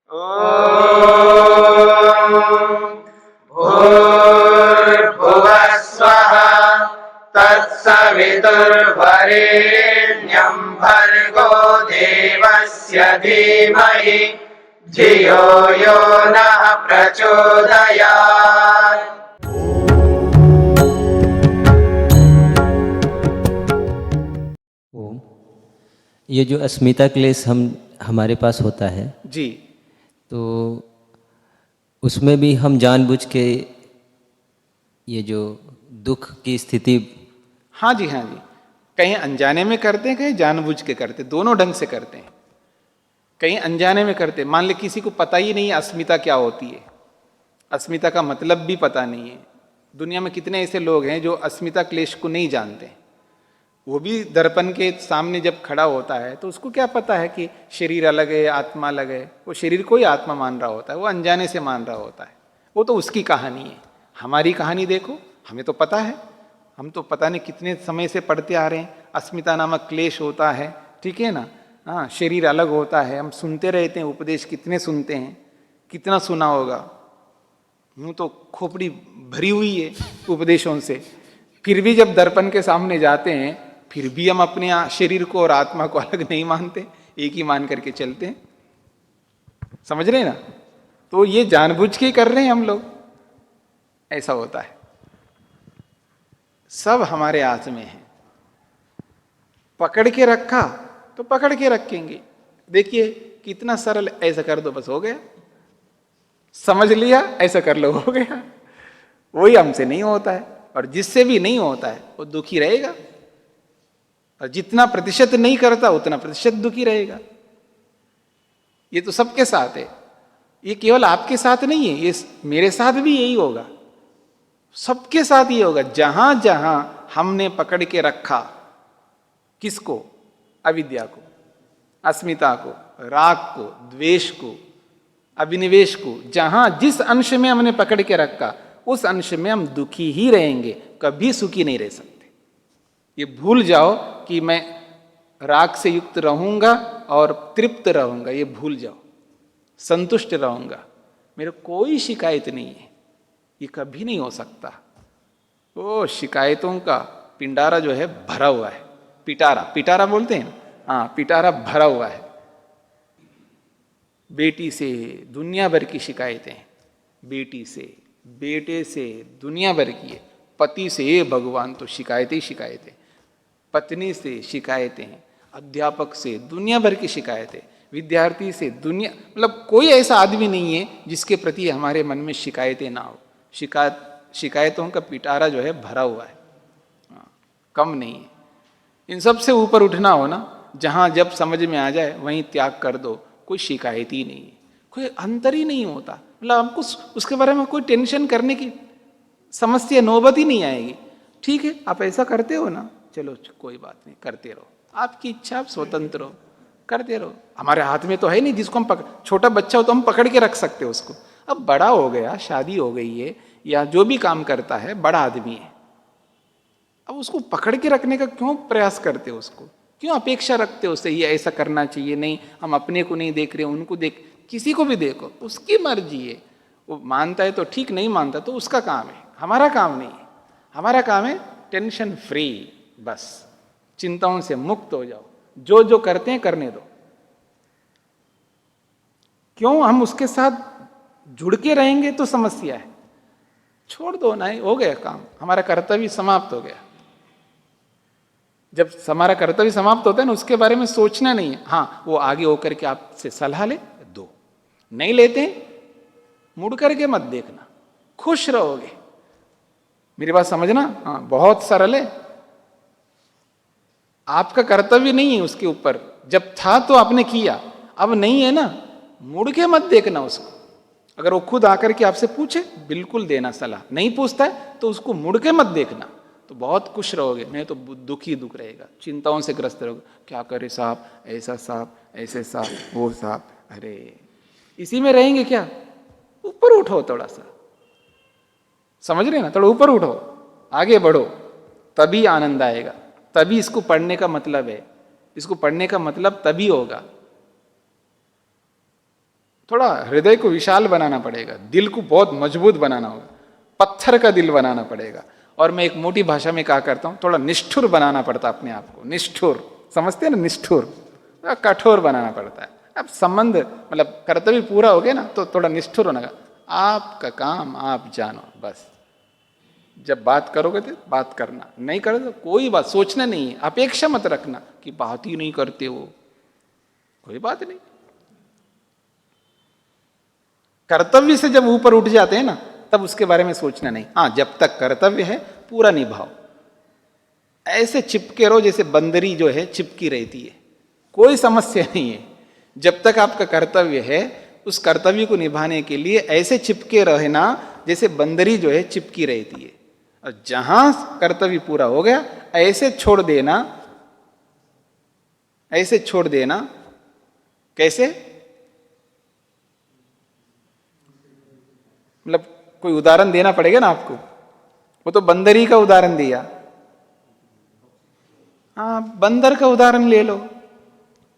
भूर्भुवः स्वः तत्सवितुर्वरेण्यं भर्गो देवस्य धीमहि धियो यो नः प्रचोदयात्। ओम। ये जो अस्मिता क्लेश हमारे पास होता है जी, तो उसमें भी हम जानबूझ के ये जो दुख की स्थिति, हाँ जी, हाँ जी, कहीं अनजाने में करते हैं, कहीं जानबूझ के करते हैं, दोनों ढंग से करते हैं। कहीं अनजाने में करते हैं, मान ले किसी को पता ही नहीं है अस्मिता क्या होती है, अस्मिता का मतलब भी पता नहीं है। दुनिया में कितने ऐसे लोग हैं जो अस्मिता क्लेश को नहीं जानते। वो भी दर्पण के सामने जब खड़ा होता है तो उसको क्या पता है कि शरीर अलग है, आत्मा अलग है। वो शरीर को ही आत्मा मान रहा होता है, वो अनजाने से मान रहा होता है। वो तो उसकी कहानी है। हमारी कहानी देखो, हमें तो पता है, हम तो पता नहीं कितने समय से पढ़ते आ रहे हैं, अस्मिता नामक क्लेश होता है, ठीक है ना। हाँ, शरीर अलग होता है, हम सुनते रहते हैं, उपदेश कितने सुनते हैं, कितना सुना होगा। यूँ तो खोपड़ी भरी हुई है उपदेशों से, फिर भी जब दर्पण के सामने जाते हैं फिर भी हम अपने शरीर को और आत्मा को अलग नहीं मानते, एक ही मान करके चलते हैं। समझ रहे हैं ना। तो ये जानबूझ के कर रहे हैं हम लोग, ऐसा होता है। सब हमारे हाथ में है। पकड़ के रखा तो पकड़ के रखेंगे। देखिए कितना सरल, ऐसा कर दो बस हो गया, समझ लिया ऐसा कर लो हो गया। वही हमसे नहीं होता है, और जिससे भी नहीं होता है वो दुखी रहेगा, और जितना प्रतिशत नहीं करता उतना प्रतिशत दुखी रहेगा। ये तो सबके साथ है, ये केवल आपके साथ नहीं है, ये मेरे साथ भी यही होगा, सबके साथ ये होगा। जहां जहां हमने पकड़ के रखा, किसको? अविद्या को, अस्मिता को, राग को, द्वेष को, अभिनिवेश को, जहां जिस अंश में हमने पकड़ के रखा उस अंश में हम दुखी ही रहेंगे, कभी सुखी नहीं रह सकते। ये भूल जाओ कि मैं राग से युक्त रहूंगा और तृप्त रहूंगा, ये भूल जाओ। संतुष्ट रहूंगा, मेरे कोई शिकायत नहीं है, ये कभी नहीं हो सकता। वो शिकायतों का पिंडारा जो है भरा हुआ है, पिटारा, पिटारा बोलते हैं, हाँ, पिटारा भरा हुआ है। बेटी से दुनिया भर की शिकायतें, बेटी से, बेटे से दुनिया भर की है, पति से भगवान तो शिकायतें ही शिकायतें, पत्नी से शिकायतें, अध्यापक से दुनिया भर की शिकायतें, विद्यार्थी से दुनिया, मतलब कोई ऐसा आदमी नहीं है जिसके प्रति हमारे मन में शिकायतें ना हो। शिकायतों का पिटारा जो है भरा हुआ है, कम नहीं है। इन सब से ऊपर उठना हो ना, जहां जब समझ में आ जाए वहीं त्याग कर दो, कोई शिकायत ही नहीं है, कोई अंतर ही नहीं होता। मतलब हमको उसके बारे में कोई टेंशन करने की समस्या, नौबत ही नहीं आएगी। ठीक है, आप ऐसा करते हो ना, चलो कोई बात नहीं, करते रहो, आपकी इच्छा, आप स्वतंत्र हो, करते रहो। हमारे हाथ में तो है नहीं जिसको हम छोटा बच्चा हो तो हम पकड़ के रख सकते हो उसको। अब बड़ा हो गया, शादी हो गई है, या जो भी काम करता है, बड़ा आदमी है, अब उसको पकड़ के रखने का क्यों प्रयास करते हो? उसको क्यों अपेक्षा रखते हो उससे, ये ऐसा करना चाहिए? नहीं, हम अपने को नहीं देख रहे, उनको देख, किसी को भी देखो, उसकी मर्जी है। वो मानता है तो ठीक, नहीं मानता तो उसका काम है, हमारा काम नहीं है। हमारा काम है टेंशन फ्री, बस चिंताओं से मुक्त हो जाओ, जो जो करते हैं करने दो। क्यों हम उसके साथ जुड़ के रहेंगे तो समस्या है। छोड़ दो ना, हो गया काम, हमारा कर्तव्य समाप्त हो गया। जब हमारा कर्तव्य समाप्त होता है ना, उसके बारे में सोचना नहीं है। हाँ, वो आगे होकर के आपसे सलाह ले दो, नहीं लेते मुड़ करके मत देखना, खुश रहोगे। मेरी बात समझना, हाँ, बहुत सरल है। आपका कर्तव्य नहीं है उसके ऊपर, जब था तो आपने किया, अब नहीं है ना, मुड़ के मत देखना उसको। अगर वो खुद आकर के आपसे पूछे, बिल्कुल देना सलाह, नहीं पूछता है तो उसको मुड़ के मत देखना, तो बहुत खुश रहोगे। नहीं तो दुख ही दुख रहेगा, चिंताओं से ग्रस्त रहोगे। क्या करे साहब, ऐसा साहब, ऐसे साहब, वो साहब, अरे इसी में रहेंगे क्या? ऊपर उठो थोड़ा सा, समझ रहे ना, थोड़ा ऊपर उठो, आगे बढ़ो, तभी आनंद आएगा। तभी इसको पढ़ने का मतलब है, इसको पढ़ने का मतलब तभी होगा। थोड़ा हृदय को विशाल बनाना पड़ेगा, दिल को बहुत मजबूत बनाना होगा, पत्थर का दिल बनाना पड़ेगा। और मैं एक मोटी भाषा में कहा करता हूं, थोड़ा निष्ठुर बनाना पड़ता अपने आप को। निष्ठुर समझते हैं ना, निष्ठुर, कठोर बनाना पड़ता है। अब संबंध मतलब कर्तव्य पूरा हो गया ना, तो थोड़ा निष्ठुर होना का, आपका काम आप जानो बस। जब बात करोगे तो बात करना, नहीं करोगे तो कोई बात सोचना नहीं है, अपेक्षा मत रखना कि बात ही नहीं करते हो, कोई बात नहीं। कर्तव्य से जब ऊपर उठ जाते हैं ना, तब उसके बारे में सोचना नहीं। हाँ, जब तक कर्तव्य है पूरा निभाओ। ऐसे चिपके रहो जैसे बंदरी जो है चिपकी रहती है, कोई समस्या नहीं है। जब तक आपका कर्तव्य है, उस कर्तव्य को निभाने के लिए ऐसे चिपके रहना जैसे बंदरी जो है चिपकी रहती है। और जहां कर्तव्य पूरा हो गया, ऐसे छोड़ देना, ऐसे छोड़ देना। कैसे? मतलब कोई उदाहरण देना पड़ेगा ना आपको। वो तो बंदरी का उदाहरण दिया, हाँ, बंदर का उदाहरण ले लो।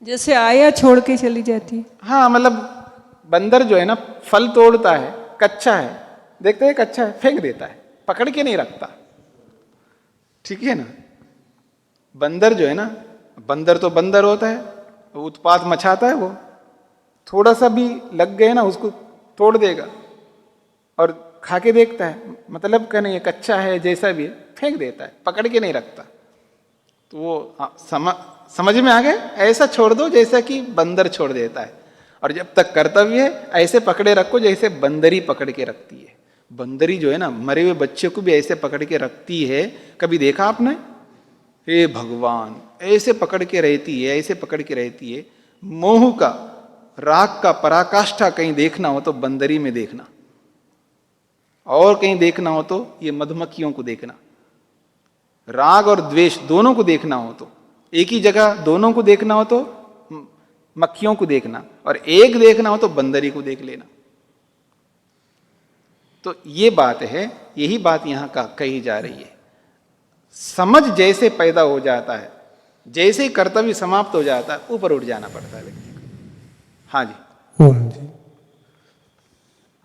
जैसे आया छोड़ के चली जाती। हाँ, मतलब बंदर जो है ना, फल तोड़ता है, कच्चा है, देखते है कच्चा है, फेंक देता है, पकड़ के नहीं रखता। ठीक है ना? बंदर जो है ना, बंदर तो बंदर होता है, उत्पात मचाता है। वो थोड़ा सा भी लग गए ना, उसको तोड़ देगा और खा के देखता है, मतलब क्या नहीं है, कच्चा है, जैसा भी है, फेंक देता है, पकड़ के नहीं रखता। तो वो समझ में आ गए? ऐसा छोड़ दो जैसा कि बंदर छोड़ देता है। और जब तक कर्तव्य है, ऐसे पकड़े रखो जैसे बंदरी पकड़ के रखती है। बंदरी जो है ना, मरे हुए बच्चे को भी ऐसे पकड़ के रखती है। कभी देखा आपने? हे भगवान, ऐसे पकड़ के रहती है, ऐसे पकड़ के रहती है। मोह का, राग का पराकाष्ठा कहीं देखना हो तो बंदरी में देखना, और कहीं देखना हो तो ये मधुमक्खियों को देखना। राग और द्वेष दोनों को देखना हो तो, एक ही जगह दोनों को देखना हो तो मक्खियों को देखना, और एक देखना हो तो बंदरी को देख लेना। तो ये बात है, यही बात यहां का कही जा रही है। समझ जैसे पैदा हो जाता है, जैसे कर्तव्य समाप्त हो जाता है, ऊपर उठ जाना पड़ता है व्यक्ति को। हाँ जी। ओम जी।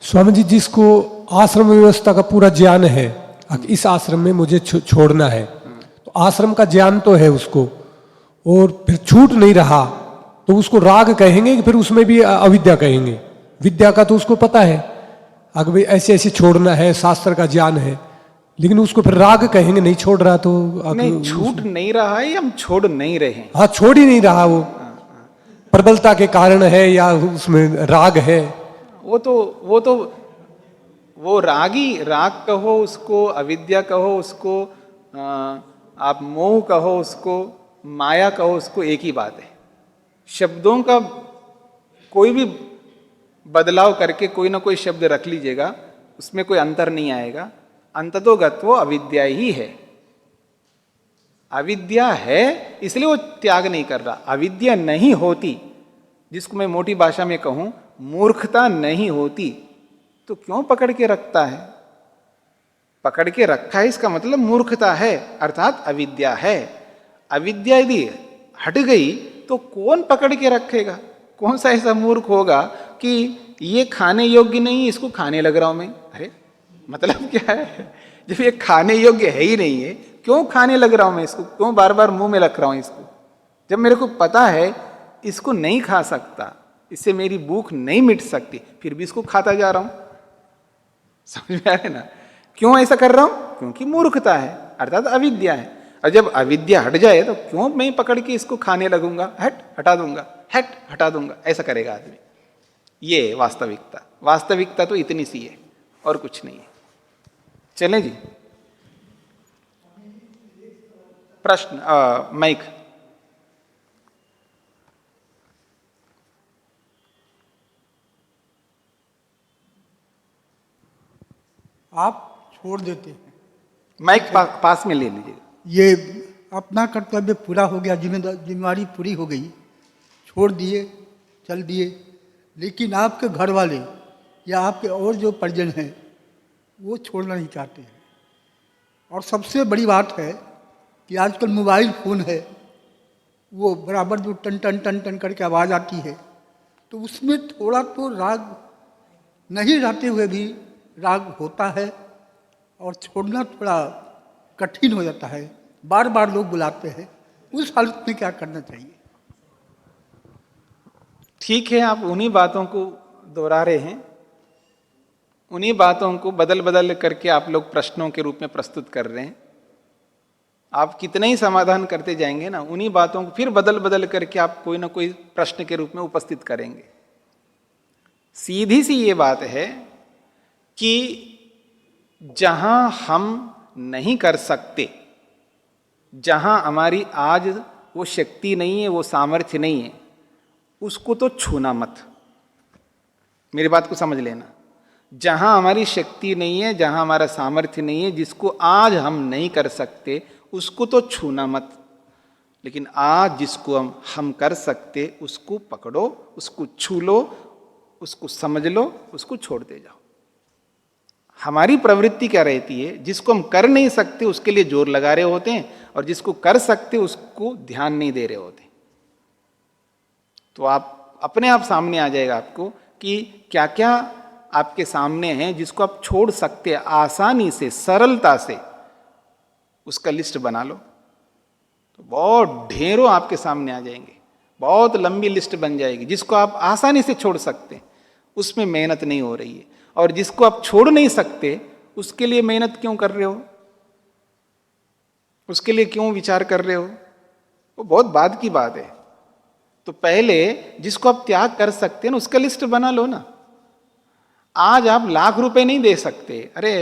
स्वामी जी, जिसको आश्रम व्यवस्था का पूरा ज्ञान है, इस आश्रम में मुझे छोड़ना है, तो आश्रम का ज्ञान तो है उसको, और फिर छूट नहीं रहा, तो उसको राग कहेंगे कि फिर उसमें भी अविद्या कहेंगे? विद्या का तो उसको पता है, अगर भाई ऐसे ऐसे छोड़ना है, शास्त्र का ज्ञान है, लेकिन उसको फिर राग कहेंगे, नहीं छोड़ रहा तो नहीं, छूट नहीं रहा है, हम छोड़ नहीं रहे हैं। हाँ, छोड़ ही नहीं रहा, वो प्रबलता के कारण है या उसमें राग है? वो रागी, राग कहो उसको, अविद्या कहो उसको, आप मोह कहो उसको, माया कहो उसको, एक ही बात है। शब्दों का कोई भी बदलाव करके कोई ना कोई शब्द रख लीजिएगा, उसमें कोई अंतर नहीं आएगा। अंततोगत वो अविद्या ही है। अविद्या है, इसलिए वो त्याग नहीं कर रहा। अविद्या नहीं होती, जिसको मैं मोटी भाषा में कहूं, मूर्खता नहीं होती, तो क्यों पकड़ के रखता है? पकड़ के रखा है, इसका मतलब मूर्खता है, अर्थात अविद्या है। अविद्या यदि हट गई तो कौन पकड़ के रखेगा? कौन सा ऐसा मूर्ख होगा कि ये खाने योग्य नहीं, इसको खाने लग रहा हूं मैं? अरे मतलब क्या है? जब ये खाने योग्य है ही नहीं है, क्यों खाने लग रहा हूं मैं इसको? क्यों बार बार मुंह में रख रहा हूं इसको, जब मेरे को पता है इसको नहीं खा सकता, इससे मेरी भूख नहीं मिट सकती, फिर भी इसको खाता जा रहा हूं। समझ में आ रहा है ना? क्यों ऐसा कर रहा हूं? क्योंकि मूर्खता है, अर्थात अविद्या है। और जब अविद्या हट जाए तो क्यों मैं पकड़ के इसको खाने लगूंगा? हटा दूंगा, हटा दूंगा, ऐसा करेगा आदमी। ये वास्तविकता, वास्तविकता तो इतनी सी है और कुछ नहीं है। चलें जी, प्रश्न, माइक। आप छोड़ देते हैं, माइक पास में ले लीजिए। ये अपना कर्तव्य पूरा हो गया, जिम्मेदारी पूरी हो गई, छोड़ दिए, चल दिए, लेकिन आपके घर वाले या आपके और जो परिजन हैं वो छोड़ना नहीं चाहते हैं। और सबसे बड़ी बात है कि आजकल मोबाइल फ़ोन है, वो बराबर जो टन टन टन टन करके आवाज़ आती है, तो उसमें थोड़ा तो राग नहीं रहते हुए भी राग होता है और छोड़ना थोड़ा कठिन हो जाता है। बार बार लोग बुलाते हैं, उस हालत में क्या करना चाहिए? ठीक है, आप उन्हीं बातों को दोहरा रहे हैं, उन्हीं बातों को बदल बदल करके आप लोग प्रश्नों के रूप में प्रस्तुत कर रहे हैं। आप कितने ही समाधान करते जाएंगे ना, उन्हीं बातों को फिर बदल बदल करके आप कोई ना कोई प्रश्न के रूप में उपस्थित करेंगे। सीधी सी ये बात है कि जहां हम नहीं कर सकते, जहां हमारी आज वो शक्ति नहीं है, वो सामर्थ्य नहीं है, उसको तो छूना मत। मेरी बात को समझ लेना। जहां हमारी शक्ति नहीं है, जहां हमारा सामर्थ्य नहीं है, जिसको आज हम नहीं कर सकते, उसको तो छूना मत। लेकिन आज जिसको हम कर सकते, उसको पकड़ो, उसको छू लो, उसको समझ लो, उसको छोड़ते जाओ। हमारी प्रवृत्ति क्या रहती है? जिसको हम कर नहीं सकते उसके लिए जोर लगा रहे होते हैं, और जिसको कर सकते उसको ध्यान नहीं दे रहे होते। तो आप अपने आप सामने आ जाएगा आपको कि क्या क्या आपके सामने है जिसको आप छोड़ सकते हैं आसानी से, सरलता से। उसका लिस्ट बना लो, तो बहुत ढेरों आपके सामने आ जाएंगे, बहुत लंबी लिस्ट बन जाएगी जिसको आप आसानी से छोड़ सकते हैं। उसमें मेहनत नहीं हो रही है। और जिसको आप छोड़ नहीं सकते उसके लिए मेहनत क्यों कर रहे हो, उसके लिए क्यों विचार कर रहे हो? वो बहुत बाद की बात है। तो पहले जिसको आप त्याग कर सकते हैं ना, उसका लिस्ट बना लो ना। आज आप लाख रुपए नहीं दे सकते, अरे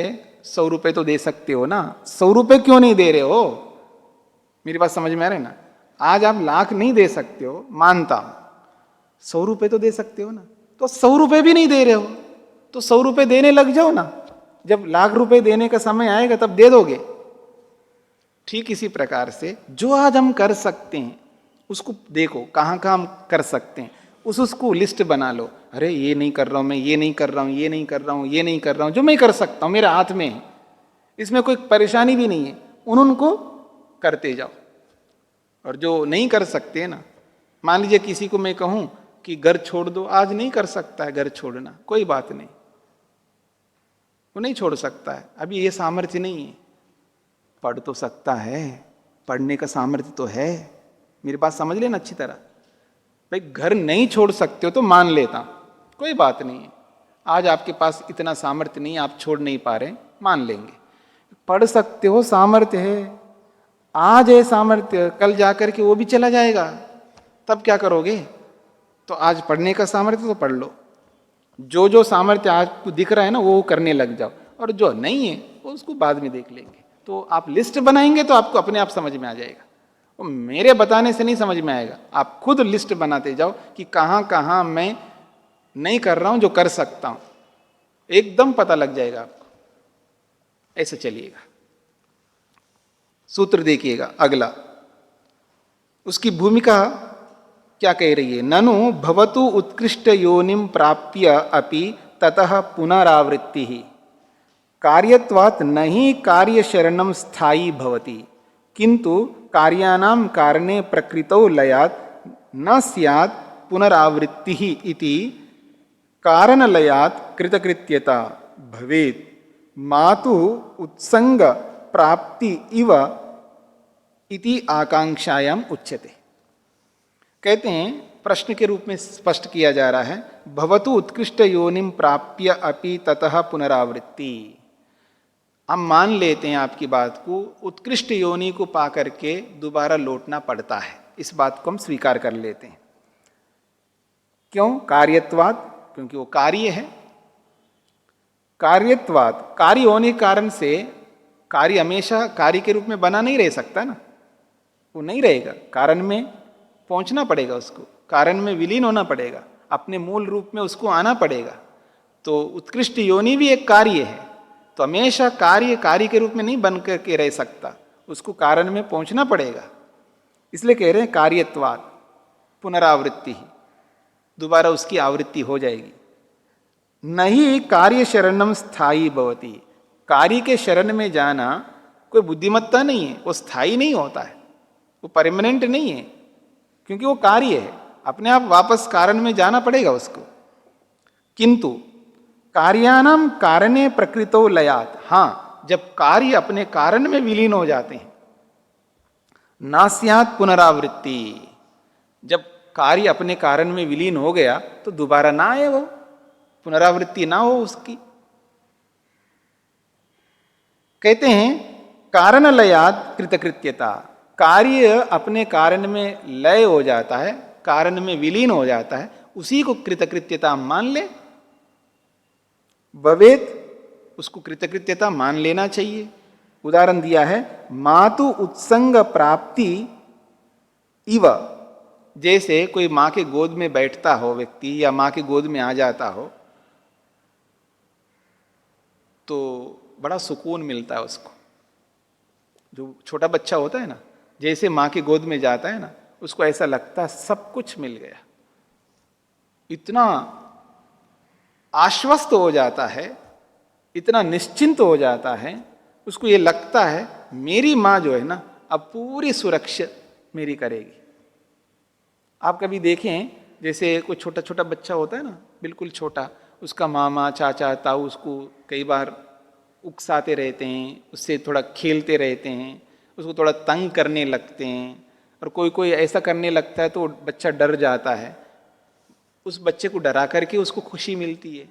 100 रुपए तो दे सकते हो ना। 100 रुपए क्यों नहीं दे रहे हो? मेरी बात समझ में आ रही है ना? आज आप लाख नहीं दे सकते हो, मानता हूं, 100 रुपए तो दे सकते हो ना। तो 100 रुपए भी नहीं दे रहे हो तो 100 रुपए देने लग जाओ ना। जब लाख रुपए देने का समय आएगा तब दे दोगे। ठीक इसी प्रकार से जो आज हम कर सकते हैं उसको देखो, कहाँ कहाँ हम कर सकते हैं, उसको लिस्ट बना लो। अरे ये नहीं कर रहा हूं मैं, ये नहीं कर रहा हूं, ये नहीं कर रहा हूं, ये नहीं कर रहा हूं, जो मैं कर सकता हूं मेरे हाथ में है, इसमें कोई परेशानी भी नहीं है, उनको करते जाओ। और जो नहीं कर सकते ना, मान लीजिए किसी को मैं कहूं कि घर छोड़ दो, आज नहीं कर सकता है घर छोड़ना, कोई बात नहीं, वो नहीं छोड़ सकता है, अभी ये सामर्थ्य नहीं है। पढ़ तो सकता है, पढ़ने का सामर्थ्य तो है। मेरी बात समझ लेना अच्छी तरह। भाई घर नहीं छोड़ सकते हो तो मान लेता हूं, कोई बात नहीं है, आज आपके पास इतना सामर्थ्य नहीं, आप छोड़ नहीं पा रहे, मान लेंगे। पढ़ सकते हो, सामर्थ्य है, आज है सामर्थ्य, कल जाकर के वो भी चला जाएगा, तब क्या करोगे? तो आज पढ़ने का सामर्थ्य तो पढ़ लो, जो जो सामर्थ्य आपको दिख रहा है ना वो करने लग जाओ, और जो नहीं है वो उसको बाद में देख लेंगे। तो आप लिस्ट बनाएंगे तो आपको अपने आप समझ में आ जाएगा, वो मेरे बताने से नहीं समझ में आएगा। आप खुद लिस्ट बनाते जाओ कि कहाँ कहाँ मैं नहीं कर रहा हूं जो कर सकता हूं, एकदम पता लग जाएगा आपको। ऐसे चलिएगा। सूत्र देखिएगा अगला, उसकी भूमिका क्या कह रही है? ननु भवतु उत्कृष्ट योनिम प्राप्य अपि ततः पुनरावृत्ति ही कार्यत्वात् नहीं कार्य शरणम स्थायी भवति किंतु कार्यानाम कारणे प्रकृतौ लयात् न स्यात् पुनरावृत्ति ही इति कारण लयात् कृतकृत्यता भवेत् मातु उत्संग प्राप्ति इव इति आकांक्षायाम उच्यते। कहते हैं प्रश्न के रूप में स्पष्ट किया जा रहा है, भवतु उत्कृष्ट योनिम प्राप्य अपि ततः पुनरावृत्ति। हम मान लेते हैं आपकी बात को, उत्कृष्ट योनि को पा करके दोबारा लौटना पड़ता है, इस बात को हम स्वीकार कर लेते हैं। क्यों? कार्यत्वात्, क्योंकि वो कार्य है। कार्यत्वात्, कार्य होने के कारण से कार्य हमेशा कार्य के रूप में बना नहीं रह सकता ना, वो नहीं रहेगा, कारण में पहुंचना पड़ेगा, उसको कारण में विलीन होना पड़ेगा, अपने मूल रूप में उसको आना पड़ेगा। तो उत्कृष्ट योनि भी एक कार्य है, तो हमेशा कार्य कार्य के रूप में नहीं बन करके रह सकता, उसको कारण में पहुंचना पड़ेगा। इसलिए कह रहे हैं कार्यत्वात् पुनरावृत्ति ही, दोबारा उसकी आवृत्ति हो जाएगी। नहीं कार्य शरणम स्थायी भवति, कार्य के शरण में जाना कोई बुद्धिमत्ता नहीं है, वो स्थायी नहीं होता है, वो परमानेंट नहीं है, क्योंकि वो कार्य है। अपने आप वापस कारण में जाना पड़ेगा उसको। किंतु कार्यानाम कारणे प्रकृतो लयात, हाँ, जब कार्य अपने कारण में विलीन हो जाते हैं, ना स्यात् पुनरावृत्ति, जब कार्य अपने कारण में विलीन हो गया तो दोबारा ना आए, वो पुनरावृत्ति ना हो उसकी। कहते हैं कारण लयात कृतकृत्यता, कार्य अपने कारण में लय हो जाता है, कारण में विलीन हो जाता है, उसी को कृतकृत्यता मान ले, भवेत, उसको कृतकृत्यता मान लेना चाहिए। उदाहरण दिया है, मातु उत्संग प्राप्ति इव, जैसे कोई मां के गोद में बैठता हो व्यक्ति या मां के गोद में आ जाता हो तो बड़ा सुकून मिलता है उसको। जो छोटा बच्चा होता है ना, जैसे मां के गोद में जाता है ना, उसको ऐसा लगता है सब कुछ मिल गया, इतना आश्वस्त हो जाता है, इतना निश्चिंत हो जाता है, उसको ये लगता है मेरी मां जो है ना अब पूरी सुरक्षा मेरी करेगी। आप कभी देखें, जैसे कोई छोटा छोटा बच्चा होता है ना, बिल्कुल छोटा, उसका मामा चाचा ताऊ उसको कई बार उकसाते रहते हैं, उससे थोड़ा खेलते रहते हैं, उसको थोड़ा तंग करने लगते हैं, और कोई कोई ऐसा करने लगता है तो बच्चा डर जाता है। उस बच्चे को डरा करके उसको खुशी मिलती है।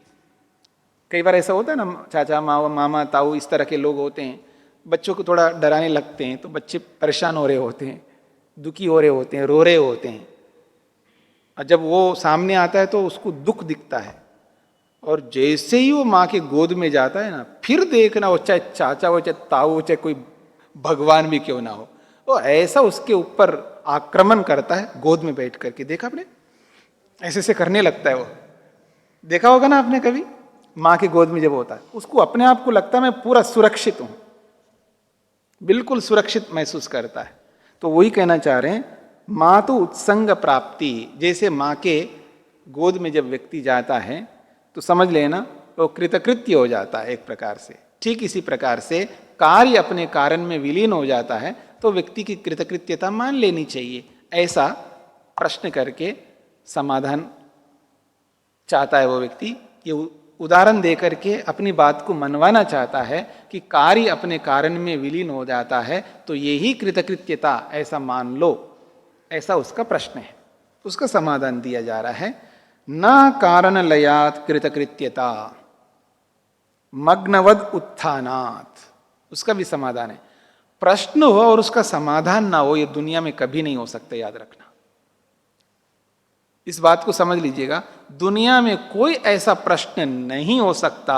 कई बार ऐसा होता है ना, चाचा मामा ताऊ इस तरह के लोग होते हैं, बच्चों को थोड़ा डराने लगते हैं तो बच्चे परेशान हो रहे होते हैं, दुखी हो रहे होते हैं, रो रहे होते हैं, और जब वो सामने आता है तो उसको दुख दिखता है, और जैसे ही वो माँ के गोद में जाता है ना, फिर देखना वो चाहे चाचा हो चाहे ताऊ हो चाहे कोई भगवान भी क्यों ना हो, वो ऐसा उसके ऊपर आक्रमण करता है गोद में बैठ करके। देखा आपने, ऐसे ऐसे करने लगता है वो, देखा होगा ना आपने कभी, माँ के गोद में जब होता है उसको अपने आप को लगता है मैं पूरा सुरक्षित हूं, बिल्कुल सुरक्षित महसूस करता है। तो वही कहना चाह रहे हैं, माँ तो उत्संग प्राप्ति, जैसे माँ के गोद में जब व्यक्ति जाता है तो समझ लेना वो कृतकृत्य हो जाता है एक प्रकार से। ठीक इसी प्रकार से कार्य अपने कारण में विलीन हो जाता है तो व्यक्ति की कृतकृत्यता मान लेनी चाहिए। ऐसा प्रश्न करके समाधान चाहता है वो व्यक्ति, ये उदाहरण देकर के अपनी बात को मनवाना चाहता है कि कार्य अपने कारण में विलीन हो जाता है तो यही कृतकृत्यता, ऐसा मान लो, ऐसा उसका प्रश्न है। उसका समाधान दिया जा रहा है, न कारण लयात कृतकृत्यता मग्नवद उत्थानात्, उसका भी समाधान है। प्रश्न हो और उसका समाधान ना हो, यह दुनिया में कभी नहीं हो सकता, याद रखना। इस बात को समझ लीजिएगा, दुनिया में कोई ऐसा प्रश्न नहीं हो सकता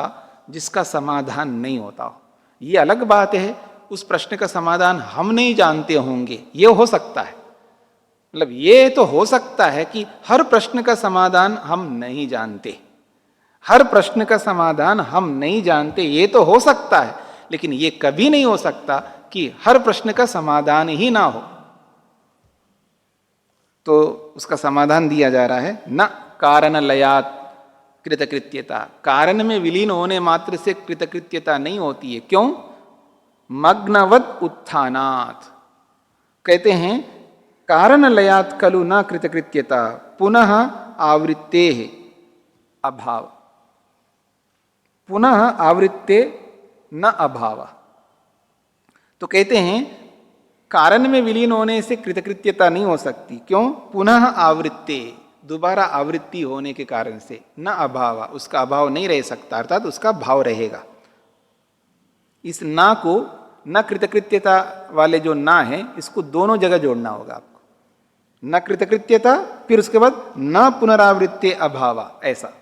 जिसका समाधान नहीं होता हो। यह अलग बात है उस प्रश्न का समाधान हम नहीं जानते होंगे, यह हो सकता है, मतलब ये तो हो सकता है कि हर प्रश्न का समाधान हम नहीं जानते, हर प्रश्न का समाधान हम नहीं जानते, ये तो हो सकता है, लेकिन ये कभी नहीं हो सकता कि हर प्रश्न का समाधान ही ना हो। तो उसका समाधान दिया जा रहा है, न कारण लयात कृतकृत्यता, कारण में विलीन होने मात्र से कृतकृत्यता नहीं होती है। क्यों? मग्नवद उत्थानात्, कहते हैं कारण लयात खलु न कृतकृत्यता पुनः आवृत्ते अभाव, पुनः आवृत्ते न अभाव। तो कहते हैं कारण में विलीन होने से कृतकृत्यता नहीं हो सकती। क्यों? पुनः आवृत्ते, दोबारा आवृत्ति होने के कारण से, न अभाव, उसका अभाव नहीं रह सकता, अर्थात उसका भाव रहेगा। इस ना को, न कृतकृत्यता वाले जो ना है, इसको दोनों जगह जोड़ना होगा आपको। न कृतकृत्यता, फिर उसके बाद न पुनरावृत्ते अभाव, ऐसा।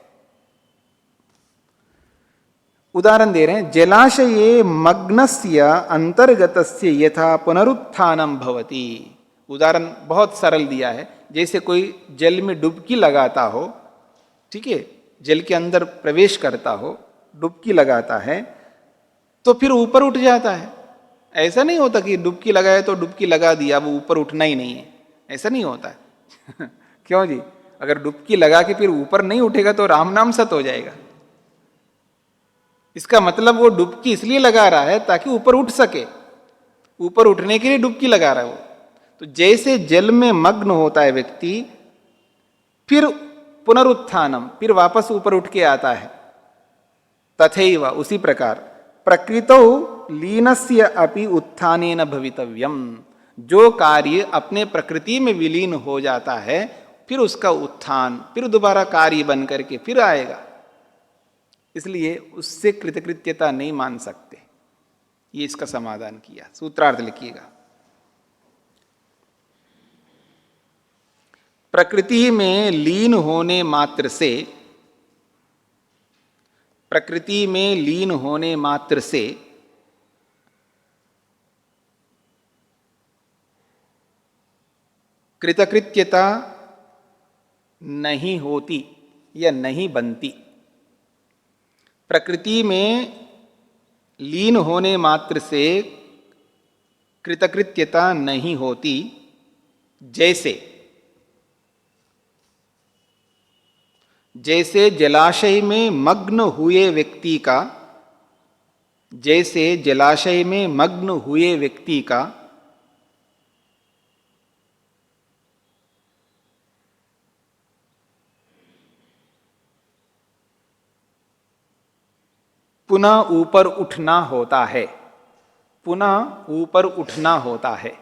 उदाहरण दे रहे हैं, जलाशये मग्नस्य अंतर्गतस्य यथा पुनरुत्थानम भवति। उदाहरण बहुत सरल दिया है, जैसे कोई जल में डुबकी लगाता हो, ठीक है, जल के अंदर प्रवेश करता हो, डुबकी लगाता है तो फिर ऊपर उठ जाता है। ऐसा नहीं होता कि डुबकी लगाए तो डुबकी लगा दिया, वो ऊपर उठना ही नहीं है, ऐसा नहीं होता है। क्यों जी? अगर डुबकी लगा के फिर ऊपर नहीं उठेगा तो राम नाम सत हो जाएगा। इसका मतलब वो डुबकी इसलिए लगा रहा है ताकि ऊपर उठ सके, ऊपर उठने के लिए डुबकी लगा रहा है वो। तो जैसे जल में मग्न होता है व्यक्ति, फिर पुनरुत्थानम, फिर वापस ऊपर उठ के आता है। तथैव, उसी प्रकार प्रकृतौ लीनस्य अपि उत्थानेन भवितव्यम, जो कार्य अपने प्रकृति में विलीन हो जाता है फिर उसका उत्थान, फिर दोबारा कार्य बन करके फिर आएगा, इसलिए उससे कृतकृत्यता नहीं मान सकते। ये इसका समाधान किया। सूत्रार्थ लिखिएगा। प्रकृति में लीन होने मात्र से, प्रकृति में लीन होने मात्र से कृतकृत्यता नहीं होती या नहीं बनती। प्रकृति में लीन होने मात्र से कृतकृत्यता नहीं होती, जैसे जलाशय में मग्न हुए व्यक्ति का, जैसे जलाशय में मग्न हुए व्यक्ति का पुनः ऊपर उठना होता है, पुनः ऊपर उठना होता है।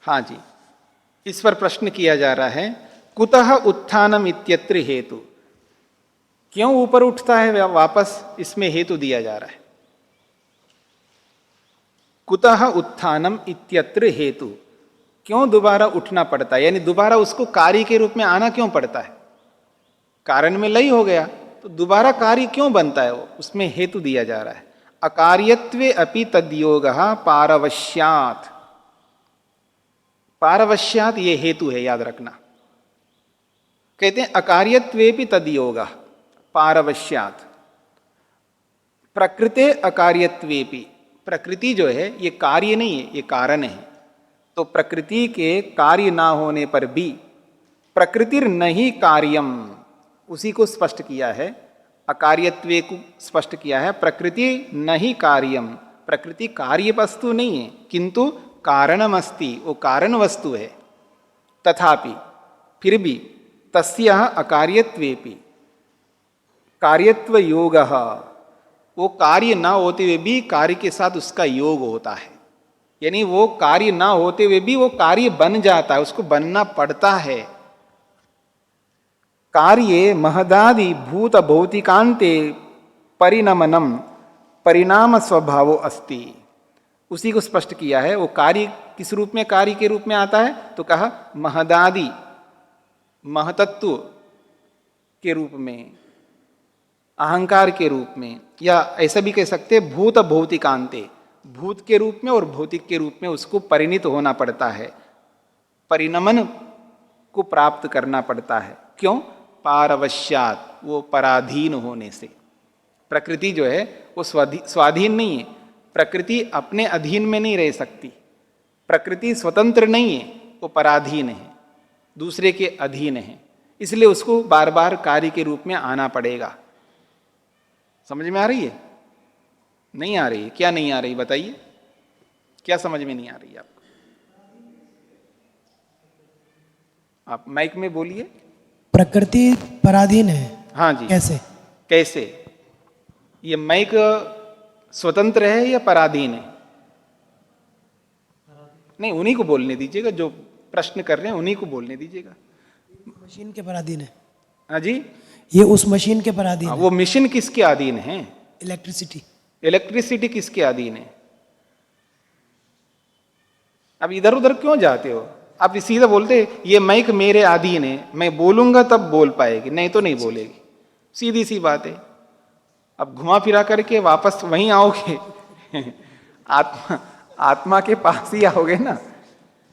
हाँ जी, इस पर प्रश्न किया जा रहा है, कुतः उत्थानम इत्यत्र हेतु, क्यों ऊपर उठता है वापस, इसमें हेतु दिया जा रहा है। कुतः उत्थानम इत्यत्र हेतु, क्यों दोबारा उठना पड़ता है, यानी दोबारा उसको कार्य के रूप में आना क्यों पड़ता है। कारण में लय हो गया तो दोबारा कार्य क्यों बनता है, वो उसमें हेतु दिया जा रहा है। अकार्यत्वे अपि तद्योगः पारवश्यात्, पारवश्यात ये हेतु है, याद रखना। कहते हैं अकार्यत्वेपि तद्योगः पारवश्यात, प्रकृते अकार्यत्वेपि, प्रकृति जो है ये कार्य नहीं है, ये कारण है। तो प्रकृति के कार्य ना होने पर भी प्रकृतिर नहीं कार्यम, उसी को स्पष्ट किया है, अकार्यत्वे को स्पष्ट किया है। प्रकृति नहीं कार्यम, प्रकृति कार्य वस्तु नहीं है, किंतु कारणमस्ति, वो कारण वस्तु है। तथापि, फिर भी तस्यः अकार्यत्वेपि कार्यत्व योगः, वो कार्य ना होते हुए भी कार्य के साथ उसका योग होता है, यानी वो कार्य ना होते हुए भी वो कार्य बन जाता है, उसको बनना पड़ता है। कार्ये महदादि भूत भौतिकांते परिणमनम परिणाम स्वभावो अस्ति, उसी को स्पष्ट किया है। वो कार्य किस रूप में, कार्य के रूप में आता है, तो कहा महदादि, महतत्व के रूप में, अहंकार के रूप में, या ऐसा भी कह सकते हैं भूत भौतिकांते, भूत के रूप में और भौतिक के रूप में उसको परिणित होना पड़ता है, परिणमन को प्राप्त करना पड़ता है। क्यों? पारवश्यात, वो पराधीन होने से। प्रकृति जो है वो स्वाधीन नहीं है, प्रकृति अपने अधीन में नहीं रह सकती, प्रकृति स्वतंत्र नहीं है, वो पराधीन है, दूसरे के अधीन है, इसलिए उसको बार बार कार्य के रूप में आना पड़ेगा। समझ में आ रही है? नहीं आ रही है? क्या नहीं आ रही बताइए, क्या समझ में नहीं आ रही है आपको? आप माइक में बोलिए। प्रकृति पराधीन है। हाँ जी। कैसे? कैसे? ये माइक स्वतंत्र है या पराधीन है? नहीं, उन्हीं को बोलने दीजिएगा, जो प्रश्न कर रहे हैं उन्हीं को बोलने दीजिएगा। मशीन के पराधीन है। हाँ जी, ये उस मशीन के पराधीन है। वो मशीन किसके अधीन है? इलेक्ट्रिसिटी। इलेक्ट्रिसिटी किसके अधीन है? अब इधर उधर क्यों जाते हो? आप सीधा बोलते ये माइक मेरे अधीन है, मैं बोलूंगा तब बोल पाएगी, नहीं तो नहीं बोलेगी। सीधी सी बात है। अब घुमा फिरा करके वापस वहीं आओगे आत्मा के पास ही आओगे ना।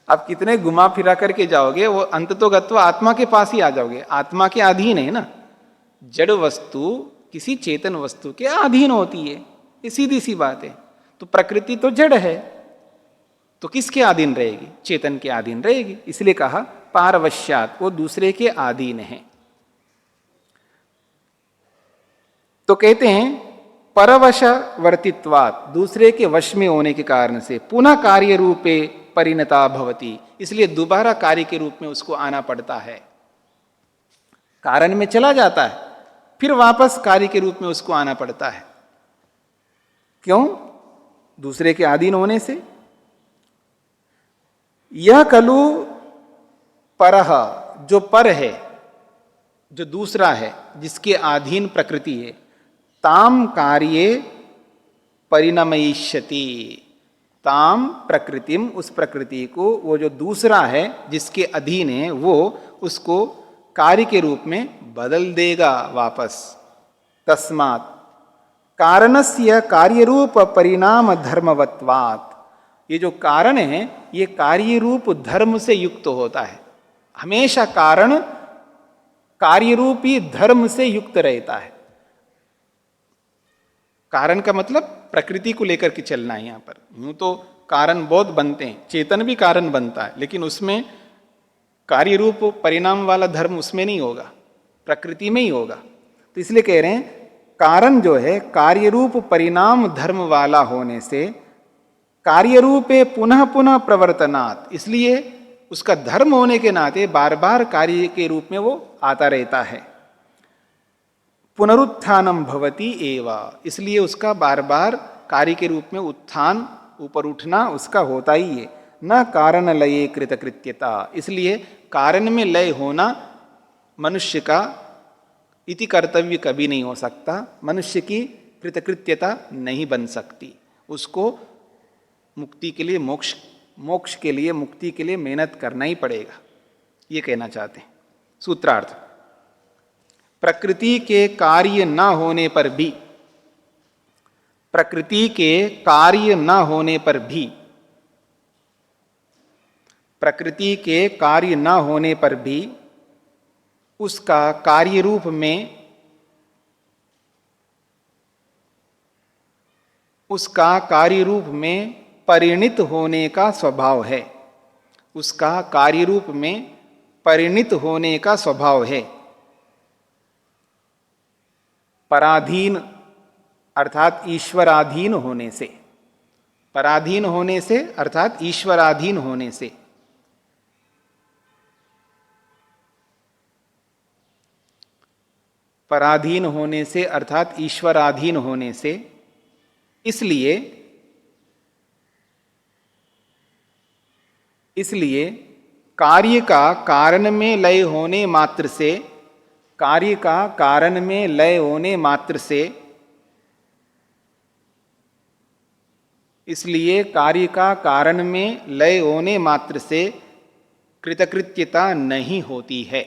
आप कितने घुमा फिरा करके जाओगे, वो अंततोगत्व आत्मा के पास ही आ जाओगे, आत्मा के अधीन है ना। जड़ वस्तु किसी चेतन वस्तु के अधीन होती है, ये सीधी सी बात है। तो प्रकृति तो जड़ है, तो किसके अधीन रहेगी? चेतन के अधीन रहेगी। इसलिए कहा पारवश्यात, वो दूसरे के अधीन है। तो कहते हैं परवशवर्तित्वात्, दूसरे के वश में होने के कारण से पुनः कार्य रूपे परिणता भवति, इसलिए दोबारा कार्य के रूप में उसको आना पड़ता है। कारण में चला जाता है, फिर वापस कार्य के रूप में उसको आना पड़ता है। क्यों? दूसरे के अधीन होने से। यह खलु परह, जो पर है, जो दूसरा है, जिसके अधीन प्रकृति है, ताम कार्ये परिणमयिष्यति, ताम प्रकृतिम, उस प्रकृति को, वो जो दूसरा है जिसके अधीन है, वो उसको कार्य के रूप में बदल देगा वापस। तस्मात् कारणस्य कार्य रूप परिणाम धर्मवत्वात्, ये जो कारण है ये कार्य रूप धर्म से युक्त होता है। हमेशा कारण कार्य रूपी धर्म से युक्त रहता है। कारण का मतलब प्रकृति को लेकर के चलना है। यहां पर यूं तो कारण बहुत बनते हैं, चेतन भी कारण बनता है, लेकिन उसमें कार्य रूप परिणाम वाला धर्म उसमें नहीं होगा, प्रकृति में ही होगा। तो इसलिए कह रहे हैं कारण जो है कार्य रूप परिणाम धर्म वाला होने से कार्य रूपे पुनः पुनः प्रवर्तनात्, इसलिए उसका धर्म होने के नाते बार बार कार्य के रूप में वो आता रहता है। पुनरुत्थानम भवति एव, इसलिए उसका बार बार कार्य के रूप में उत्थान, ऊपर उठना उसका होता ही है। न कारण लये कृतकृत्यता, इसलिए कारण में लय होना मनुष्य का इति कर्तव्य कभी नहीं हो सकता। मनुष्य की कृतकृत्यता नहीं बन सकती। उसको मुक्ति के लिए, मोक्ष के लिए, मुक्ति के लिए मेहनत करना ही पड़ेगा, ये कहना चाहते हैं। सूत्रार्थ, प्रकृति के कार्य न होने पर भी, प्रकृति के कार्य न होने पर भी, प्रकृति के कार्य न होने पर भी उसका कार्य रूप में, उसका कार्य रूप में परिणित होने का स्वभाव है। उसका कार्य रूप में परिणित होने का स्वभाव है। पराधीन अर्थात ईश्वराधीन होने से, पराधीन होने से अर्थात ईश्वराधीन होने से। पराधीन होने से अर्थात ईश्वराधीन होने से, इसलिए कार्य का कारण में लय होने मात्र से, कार्य का कारण में लय होने मात्र से, इसलिए कार्य का कारण में लय होने मात्र से कृतकृत्यता नहीं होती है।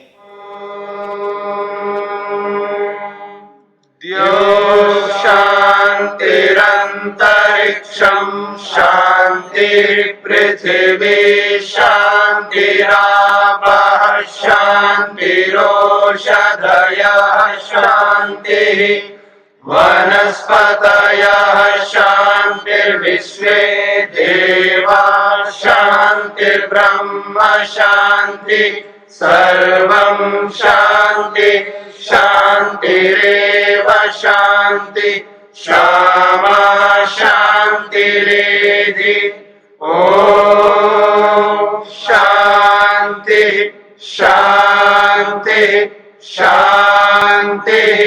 द्यौः शान्तिरन्तरिक्षं शान्तिः पृथिवी शान्तिरापः शान्तिरोषधयः शान्तिः वनस्पतयः शान्तिर्विश्वे देवाः शान्तिर्ब्रह्म शान्तिः सर्वं शान्ति शान्तिरेव शान्ति क्षमा शान्तिरेधि। ॐ शान्तिः शान्तिः शान्तिः।